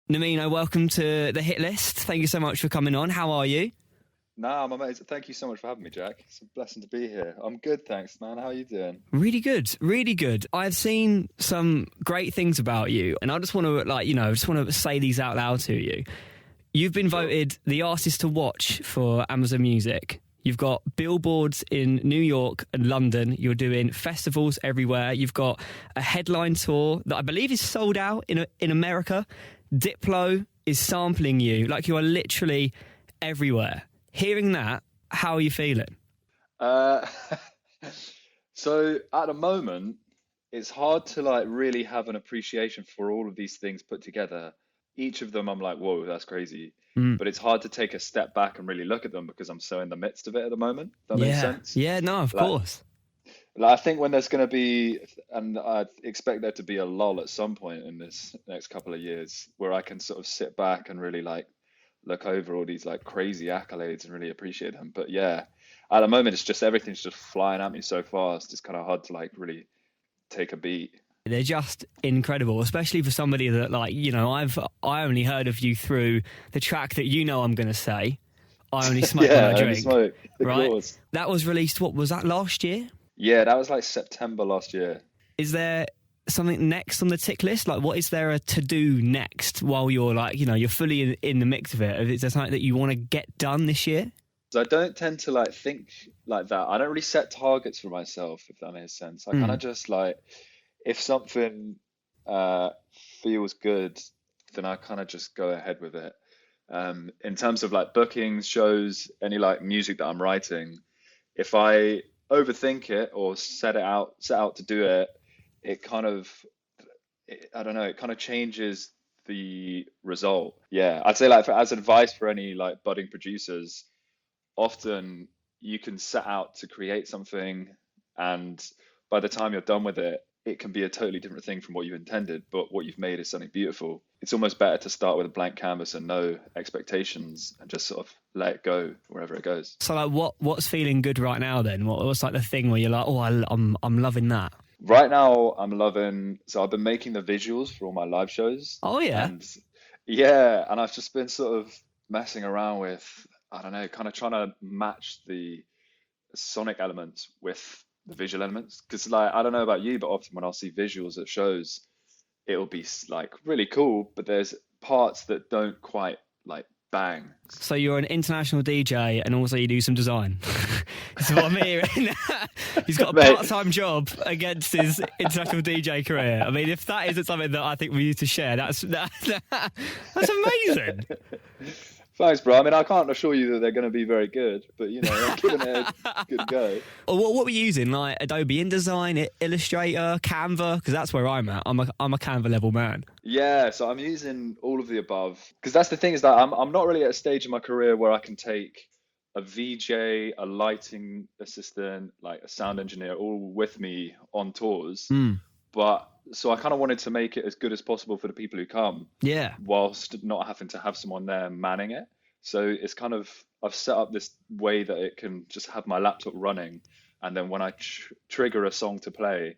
Nimino, welcome to the Hit List. Thank you so much for coming on. How are you? I'm amazing. Thank you so much for having me, Jack. It's a blessing to be here. I'm good, thanks, man. How are you doing? Really good, really good. I've seen some great things about you, and I just want to, say these out loud to you. You've been voted the artist to watch for Amazon Music. You've got billboards in New York and London. You're doing festivals everywhere. You've got a headline tour that I believe is sold out in America. Diplo is sampling you. Like, you are literally everywhere. Hearing that, how are you feeling? So at the moment, it's hard to really have an appreciation for all of these things put together. Each of them, I'm like, whoa, that's crazy. But it's hard to take a step back and really look at them because I'm so in the midst of it at the moment. That makes sense? Yeah, no, of course. I think when there's going to be, and I expect there to be a lull at some point in this next couple of years, where I can sort of sit back and really look over all these crazy accolades and really appreciate them. But yeah, at the moment, it's just everything's just flying at me so fast. It's kind of hard to really take a beat. They're just incredible, especially for somebody that I only heard of you through the track that I'm going to say. I only smoke when I drink. Smoke, right? Course. That was released. What was that, last year? Yeah, that was September last year. Is there something next on the tick list? What is there to do next while you're you're fully in the mix of it? Is there something that you want to get done this year? So I don't tend to think like that. I don't really set targets for myself, if that makes sense. I kind of just if something feels good, then I kind of just go ahead with it. In terms of bookings, shows, any music that I'm writing, if I overthink it or set out to do it, it kind of changes the result. Yeah, I'd say as advice for any budding producers, often you can set out to create something, and by the time you're done with it, it can be a totally different thing from what you intended, but what you've made is something beautiful. It's almost better to start with a blank canvas and no expectations and just sort of let it go wherever it goes. So what's feeling good right now then? What's the thing where you're I'm loving that? Right now I'm loving, so I've been making the visuals for all my live shows. Oh yeah. And I've just been sort of messing around with, kind of trying to match the sonic elements with the visual elements, because I don't know about you, but often when I'll see visuals at shows, it'll be really cool, but there's parts that don't quite bang. So you're an international DJ and also you do some design. That's what I'm hearing. He's got a part-time job against his international DJ career. I mean, if that isn't something that I think we need to share, that's amazing. Thanks, bro. I mean, I can't assure you that they're going to be very good, but I'm giving it a good go. What were you using? Adobe InDesign, Illustrator, Canva? Because that's where I'm at. I'm a Canva level man. Yeah, so I'm using all of the above. Because that's the thing, is that I'm not really at a stage in my career where I can take a VJ, a lighting assistant, a sound engineer, all with me on tours. But so I kind of wanted to make it as good as possible for the people who come. Yeah. Whilst not having to have someone there manning it. So it's I've set up this way that it can just have my laptop running. And then when I trigger a song to play,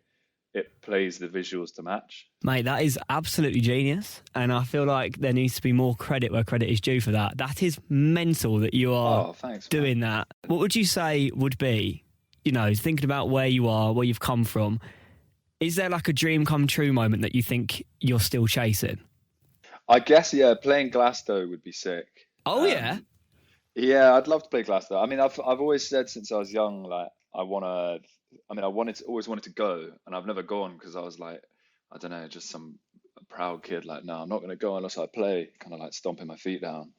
it plays the visuals to match. Mate, that is absolutely genius. And I feel like there needs to be more credit where credit is due for that. That is mental that you are doing that. What would you say would be, thinking about where you are, where you've come from, is there a dream come true moment that you think you're still chasing? I guess, yeah, playing Glasgow would be sick. Oh, yeah? Yeah, I'd love to play Glasgow. I mean, I've always said since I was young, always wanted to go, and I've never gone because I was I don't know, just some proud kid, no, I'm not going to go unless I play, kind of stomping my feet down.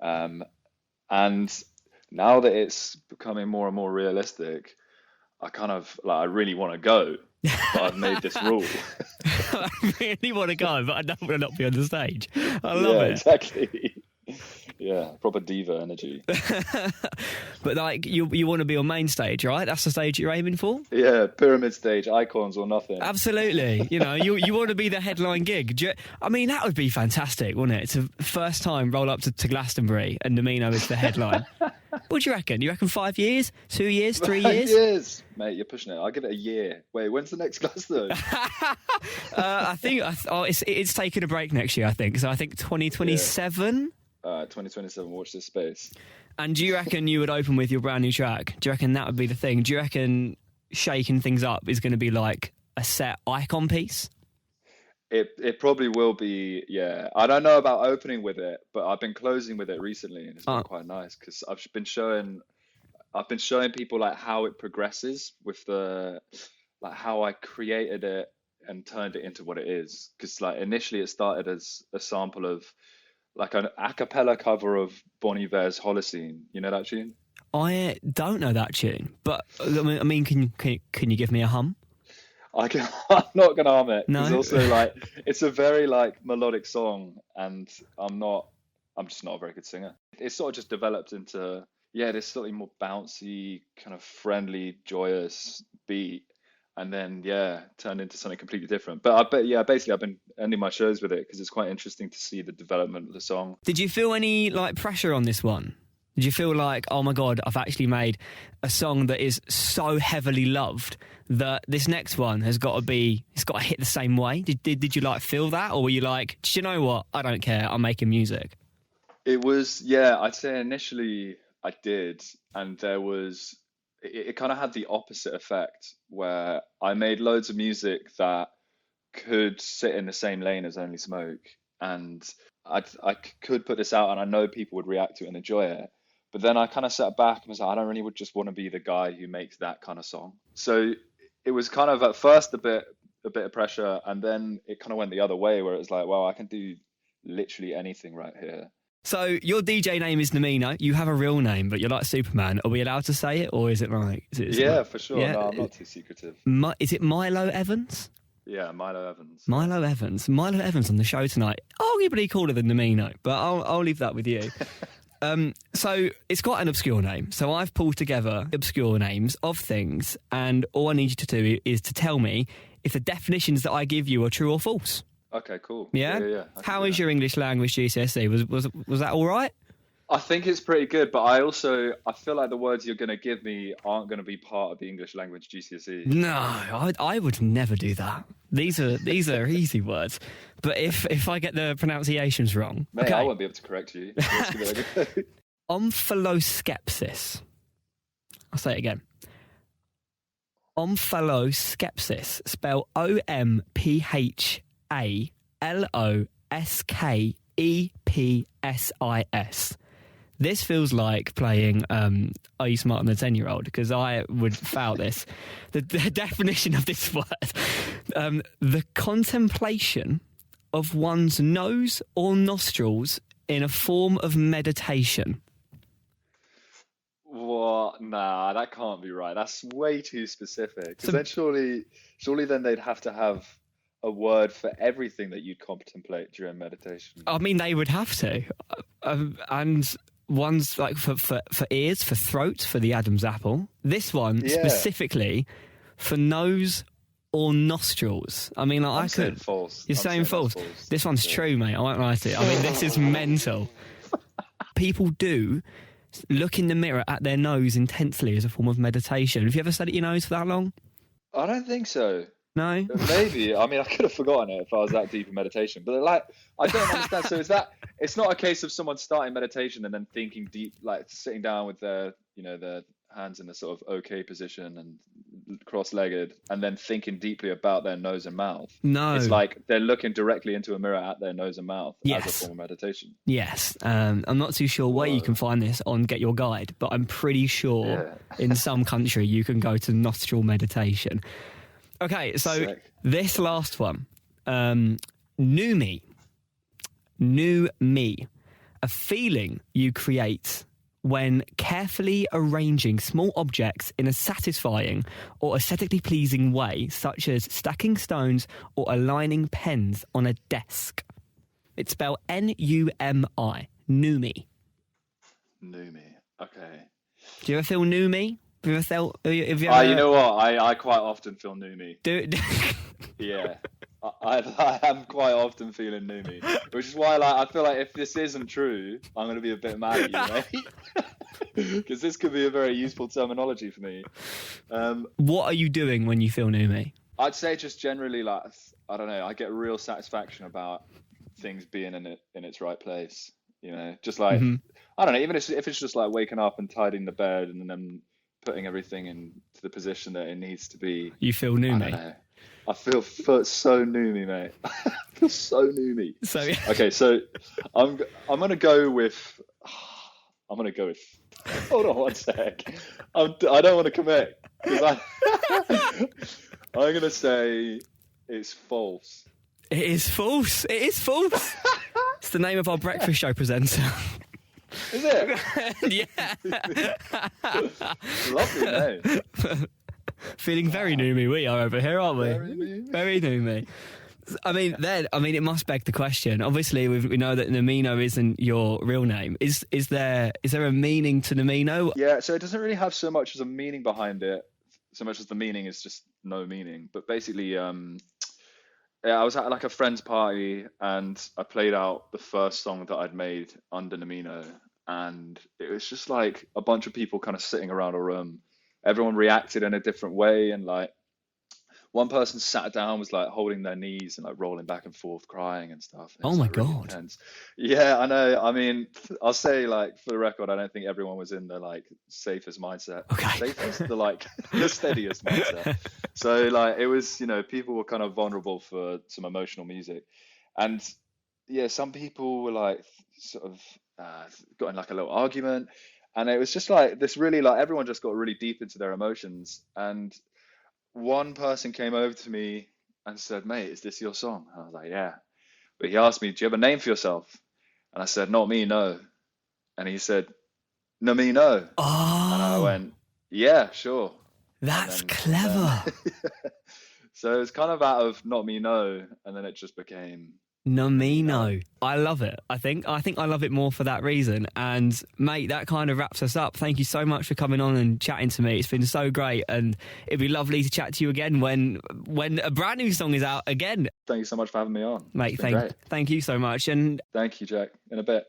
And now that it's becoming more and more realistic, I really want to go. But I've made this rule. I really want to go, but I don't want to not be on the stage. I love it. Exactly. Yeah, proper diva energy. But you want to be on main stage, right? That's the stage you're aiming for? Yeah, pyramid stage, icons or nothing. Absolutely. You want to be the headline gig. That would be fantastic, wouldn't it? It's a first time roll up to Glastonbury and Nimino is the headline. What do you reckon? You reckon 5 years, 2 years, 3 5 years? years, mate. You're pushing it. I'll give it a year. Wait, when's the next Glasgow? I think it's taking a break next year. I think so. I think 2027. 2027. Watch this space. And do you reckon you would open with your brand new track? Do you reckon that would be the thing? Do you reckon shaking things up is going to be like a set icon piece? It probably will be, yeah. I don't know about opening with it, but I've been closing with it recently, and it's been quite nice because I've been showing people like how it progresses with like how I created it and turned it into what it is. Because like initially it started as a sample of like an a cappella cover of Bon Iver's Holocene. You know that tune? I don't know that tune, but I mean, can you give me a hum? I'm not gonna hum it. No. It's also like it's a very like melodic song, and I'm just not a very good singer. It's sort of just developed into this slightly more bouncy, kind of friendly, joyous beat, and then turned into something completely different. But basically I've been ending my shows with it because it's quite interesting to see the development of the song. Did you feel any like pressure on this one? Did you feel like, oh my God, I've actually made a song that is so heavily loved that this next one it's got to hit the same way? Did you like feel that, or were you like, do you know what? I don't care. I'm making music. It was, I'd say initially I did, and it kind of had the opposite effect where I made loads of music that could sit in the same lane as Only Smoke, and I could put this out and I know people would react to it and enjoy it. But then I kind of sat back and was like, I don't really would just want to be the guy who makes that kind of song. So it was kind of at first a bit of pressure, and then it kind of went the other way where it was like, well, I can do literally anything right here. So your DJ name is Nimino. You have a real name, but you're like Superman. Are we allowed to say it, or is it like? For sure. Yeah? No, I'm not too secretive. Is it Milo Evans? Yeah, Milo Evans. Milo Evans on the show tonight. Arguably cooler than Nimino, but I'll leave that with you. So it's got an obscure name. So I've pulled together obscure names of things, and all I need you to do is to tell me if the definitions that I give you are true or false. Okay, cool. Yeah. How is your English language GCSE? Was that all right? I think it's pretty good, but I feel like the words you're going to give me aren't going to be part of the English language GCSE. No, I would never do that. These are easy words. But if I get the pronunciations wrong... Mate, okay. I won't be able to correct you. Let's give it a go. Omphaloscepsis. I'll say it again. Omphaloscepsis. Spell OMPHALOSKEPSIS. This feels like playing Are You Smarter Than a 10-Year-Old? Because I would foul this. The definition of this word. The contemplation of one's nose or nostrils in a form of meditation. What? Nah, that can't be right. That's way too specific. Because then surely then they'd have to have a word for everything that you'd contemplate during meditation. I mean, they would have to. And one's like for ears, for throat, for the Adam's apple. This one specifically for nose or nostrils. I mean, like, I'm saying false. You're saying false. This one's true, mate. I won't lie to you. I mean, this is mental. People do look in the mirror at their nose intensely as a form of meditation. Have you ever sat at your nose for that long? I don't think so. No? Maybe. I mean, I could have forgotten it if I was that deep in meditation. But like, I don't understand. So it's not a case of someone starting meditation and then thinking deep, like sitting down with their hands in a sort of okay position and cross-legged and then thinking deeply about their nose and mouth. No. It's like they're looking directly into a mirror at their nose and mouth as a form of meditation. Yes. I'm not too sure where you can find this on Get Your Guide, but I'm pretty sure in some country you can go to nostril meditation. Okay, so Sick. This last one, new me, a feeling you create when carefully arranging small objects in a satisfying or aesthetically pleasing way, such as stacking stones or aligning pens on a desk. It's spelled N-U-M-I, new me. New me, okay. Do you ever feel new me? Have you ever felt? You know what? I quite often feel new me. Yeah, I am quite often feeling new me, which is why I feel like if this isn't true, I'm going to be a bit mad at you, mate. because this could be a very useful terminology for me. What are you doing when you feel new me? I'd say just generally, like, I don't know, I get real satisfaction about things being in its right place. You know, just like, I don't know, even if it's just like waking up and tidying the bed and then putting everything into the position that it needs to be. You feel new me? I feel so new me, mate. I feel so new me. So yeah. Okay, so I'm gonna go with. Hold on one sec. I don't want to commit because I'm gonna say it's false. It is false. It is false. It's the name of our breakfast show presenter. Is it? Yeah. Lovely name. Feeling very new me. We are over here, aren't we? Very new me. I mean, it must beg the question. Obviously, we know that Nimino isn't your real name. Is there a meaning to Nimino? Yeah, so it doesn't really have so much as a meaning behind it, so much as the meaning is just no meaning. But basically, I was at like a friend's party and I played out the first song that I'd made under Nimino, and it was just like a bunch of people kind of sitting around a room. Everyone reacted in a different way, and like one person sat down, was like holding their knees and like rolling back and forth, crying and stuff. And oh my like really God. Intense. Yeah, I know. I mean, I'll say, like, for the record, I don't think everyone was in the like safest mindset. Okay. Safest, the steadiest mindset. So like it was, you know, people were kind of vulnerable for some emotional music, and yeah, some people were like sort of got in like a little argument, and it was just like this really, like, everyone just got really deep into their emotions. And one person came over to me and said, "Mate, is this your song?" I was like, "Yeah." But he asked me, "Do you have a name for yourself?" And I said, "Not me, no." And he said, "No, me, no." Oh. And I went, "Yeah, sure." That's clever. So it's kind of out of "not me, no," and then it just became Nimino. I love it. I think I love it more for that reason. And mate, that kind of wraps us up. Thank you so much for coming on and chatting to me. It's been so great, and it'd be lovely to chat to you again when a brand new song is out again. Thank you so much for having me on. Mate, thank you so much. And thank you, Jack. In a bit.